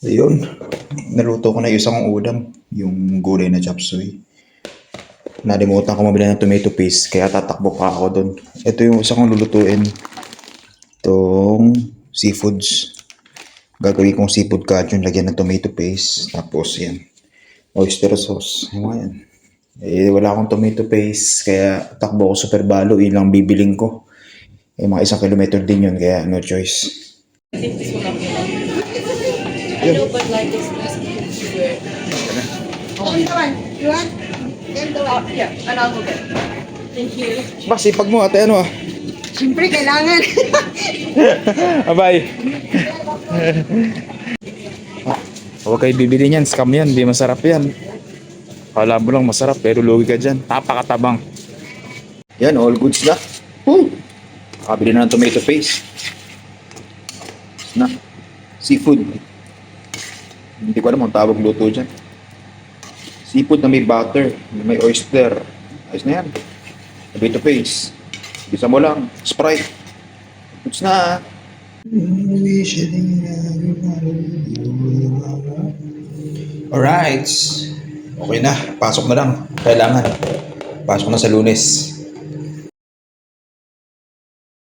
Ayun, naluto ko na yung isang ulam, yung gulay na chop suey. Nalimutan ko mabili ng tomato paste, kaya tatakbo pa ako doon. Ito yung isa kong lulutuin. Itong seafoods. Gagawin kong seafood cajun, lagyan ng tomato paste. Tapos yan, oyster sauce. Yung mga yan. Wala akong tomato paste, kaya takbo ko super balo, ilang bibiling ko. Mga 1 kilometer din yun, kaya no choice. I think this will not be enough. I know, but like it's nice to wear. You want? Yeah, and I'll go get it. Thank you. Ba, sipag mo ate, ano ah? Siyempre, kailangan. Abay. Huwag kayo bibili niyan, scam yan, di masarap yan. Kala mo lang masarap, pero lugi ka dyan. Napakatabang. Yan, all goods na. Nakabili na ng tomato paste. Na, seafood. Hindi ko alam kung tawag luto dyan. Seafood na may butter, may oyster. Ayos na yan. Tomato paste. Bisa mo lang, Sprite. Goods na. Alright. Okay na, pasok na lang. Kailangan. Pasok na sa Lunes.